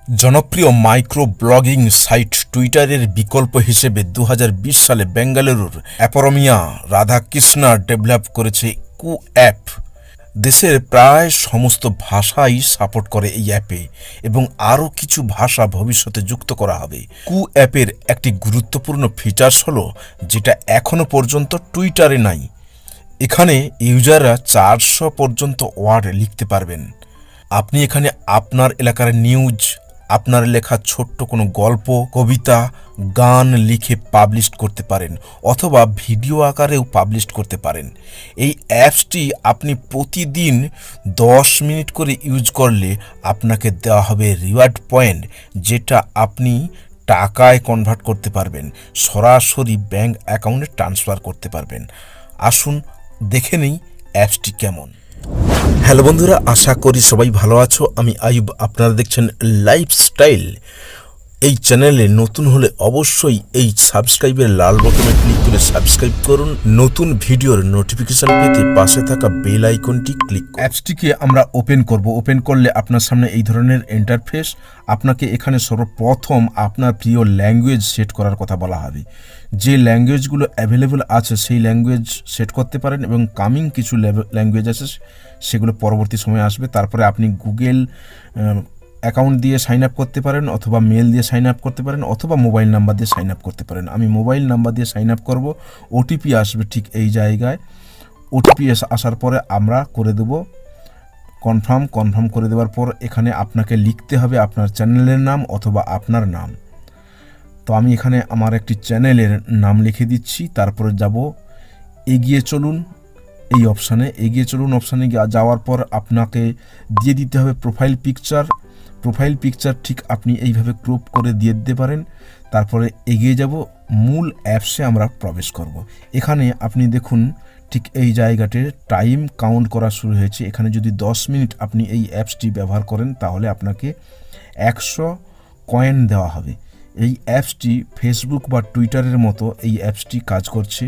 জনপ্রিয় micro blogging site টুইটারের বিকল্প হিসেবে 2020 সালে বেঙ্গালুরুর অ্যাপরমিয়া রাধাকৃষ্ণা ডেভেলপ করেছে কু অ্যাপ। দেশের প্রায় সমস্ত ভাষাই সাপোর্ট করে এই অ্যাপে এবং আরও কিছু ভাষা ভবিষ্যতে যুক্ত করা হবে। কু অ্যাপের একটি গুরুত্বপূর্ণ ফিচার্স হলো যেটা এখনও পর্যন্ত টুইটারে নাই। এখানে ইউজাররা 400 পর্যন্ত ওয়ার্ড লিখতে পারবেন। আপনি এখানে আপনার এলাকার নিউজ, আপনার লেখা ছোট্ট কোনো গল্প, কবিতা, গান লিখে পাবলিশ করতে পারেন অথবা ভিডিও আকারেও পাবলিশ করতে পারেন। এই অ্যাপসটি আপনি প্রতিদিন 10 মিনিট করে ইউজ করলে আপনাকে দেওয়া হবে রিওয়ার্ড পয়েন্ট, যেটা আপনি টাকায় কনভার্ট করতে পারবেন, সরাসরি ব্যাংক অ্যাকাউন্টে ট্রান্সফার করতে পারবেন। আসুন দেখে নিই অ্যাপসটি কেমন। হ্যালো বন্ধুরা, আশা করি সবাই ভালো আছো। আমি আয়ুব, আপনারা দেখছেন লাইফস্টাইল। এই চ্যানেলে নতুন হলে অবশ্যই এই সাবস্ক্রাইবের লাল বাটনে ক্লিক করে সাবস্ক্রাইব করুন। নতুন ভিডিওর নোটিফিকেশন পেতে পাশে থাকা বেল আইকনটি ক্লিক করুন। অ্যাপসটিকে আমরা ওপেন করব। ওপেন করলে আপনার সামনে এই ধরনের ইন্টারফেস। আপনাকে এখানে সর্বপ্রথম আপনার প্রিয় ল্যাঙ্গুয়েজ সেট করার কথা বলা হবে। যে ল্যাঙ্গুয়েজগুলো অ্যাভেলেবল আছে সেই ল্যাঙ্গুয়েজ সেট করতে পারেন এবং কামিং কিছু ল্যাঙ্গুয়েজ আছে সেগুলো পরবর্তী সময়ে আসবে। তারপরে আপনি গুগল অ্যাকাউন্ট দিয়ে সাইন আপ করতে পারেন অথবা মেল দিয়ে সাইন আপ করতে পারেন অথবা মোবাইল নাম্বার দিয়ে সাইন আপ করতে পারেন। আমি মোবাইল নাম্বার দিয়ে সাইন আপ করব। ওটিপি আসবে ঠিক এই জায়গায়। ওটিপি আসার পরে আমরা করে দেব কনফার্ম করে দেওয়ার পর এখানে আপনাকে লিখতে হবে আপনার চ্যানেলের নাম অথবা আপনার নাম। তো আমি এখানে আমার একটি চ্যানেলের নাম লিখে দিচ্ছি। তারপরে যাব এগিয়ে চলুন এই অপশানে। এগিয়ে চলুন অপশানে যাওয়ার পর আপনাকে দিয়ে দিতে হবে প্রোফাইল পিকচার ঠিক আপনি এইভাবে ক্রপ করে দিয়ে দিতে পারেন। তারপরে এগিয়ে যাব, মূল অ্যাপসে আমরা প্রবেশ করব। এখানে আপনি দেখুন ঠিক এই জায়গাতে টাইম কাউন্ট করা শুরু হয়েছে। এখানে যদি 10 মিনিট আপনি এই অ্যাপসটি ব্যবহার করেন তাহলে আপনাকে 100 কয়েন দেওয়া হবে। এই অ্যাপসটি ফেসবুক বা টুইটারের মতো এই অ্যাপসটি কাজ করছে,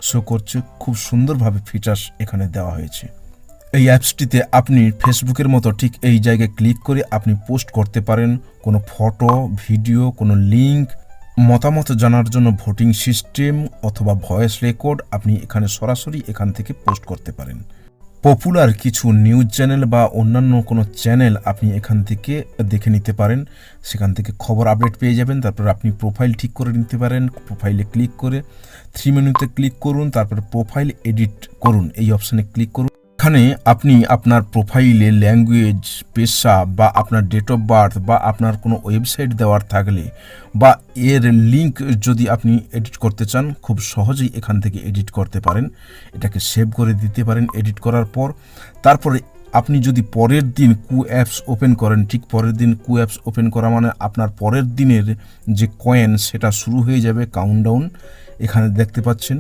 শো করছে। খুব সুন্দরভাবে ফিচার্স এখানে দেওয়া হয়েছে। এই অ্যাপসটিতে আপনি ফেসবুকের মতো ঠিক এই জায়গায় ক্লিক করে আপনি পোস্ট করতে পারেন কোনো ফটো, ভিডিও, কোনো লিঙ্ক, মতামত জানার জন্য ভোটিং সিস্টেম অথবা ভয়েস রেকর্ড আপনি এখানে সরাসরি এখান থেকে পোস্ট করতে পারেন। পপুলার কিছু নিউজ চ্যানেল বা অন্যান্য কোনো চ্যানেল আপনি এখান থেকে দেখে নিতে পারেন, সেখান থেকে খবর আপডেট পেয়ে যাবেন। তারপর আপনি প্রোফাইল ঠিক করে নিতে পারেন। প্রোফাইলে ক্লিক করে 3 মেনুতে ক্লিক করুন, তারপর প্রোফাইল এডিট করুন এই অপশানে ক্লিক করুন। এখানে আপনি আপনার প্রোফাইলে ল্যাঙ্গুয়েজ, পেশা বা আপনার ডেট অফ বার্থ বা আপনার কোনো ওয়েবসাইট দেওয়ার থাকলে বা এর লিঙ্ক যদি আপনি এডিট করতে চান খুব সহজেই এখান থেকে এডিট করতে পারেন। এটাকে সেভ করে দিতে পারেন এডিট করার পর। তারপরে আপনি যদি পরের দিন কু অ্যাপস ওপেন করেন, ঠিক পরের দিন কু অ্যাপস ওপেন করা মানে আপনার পরের দিনের যে কয়েন সেটা শুরু হয়ে যাবে কাউন্টডাউন। এখানে দেখতে পাচ্ছেন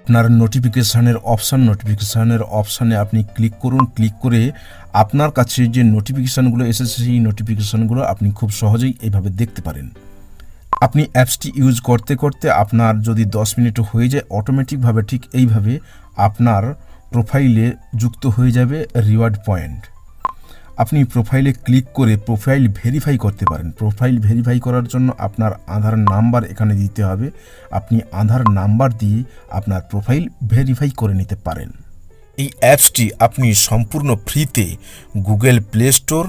আপনার নোটিফিকেশানের অপশানে আপনি ক্লিক করুন। ক্লিক করে আপনার কাছে যে নোটিফিকেশানগুলো এসেছে সেই নোটিফিকেশানগুলো আপনি খুব সহজেই এইভাবে দেখতে পারেন। আপনি অ্যাপসটি ইউজ করতে করতে আপনার যদি 10 মিনিটও হয়ে যায় অটোমেটিকভাবে ঠিক এইভাবে আপনার প্রোফাইলে যুক্ত হয়ে যাবে রিওয়ার্ড পয়েন্ট। আপনি প্রোফাইলে ক্লিক করে প্রোফাইল ভেরিফাই করতে পারেন। প্রোফাইল ভেরিফাই করার জন্য আপনার আধার নাম্বার এখানে দিতে হবে। আপনি আধার নাম্বার দিয়ে আপনার প্রোফাইল ভেরিফাই করে নিতে পারেন। এই অ্যাপসটি আপনি সম্পূর্ণ ফ্রিতে গুগল প্লে স্টোর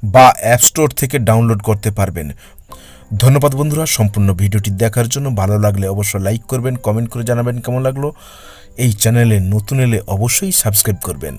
বা অ্যাপ স্টোর থেকে ডাউনলোড করতে পারবেন। ধন্যবাদ বন্ধুরা সম্পূর্ণ ভিডিওটি দেখার জন্য। ভালো লাগলে অবশ্যই লাইক করবেন, কমেন্ট করে জানাবেন কেমন লাগলো। এই চ্যানেলে নতুন এলে অবশ্যই সাবস্ক্রাইব করবেন।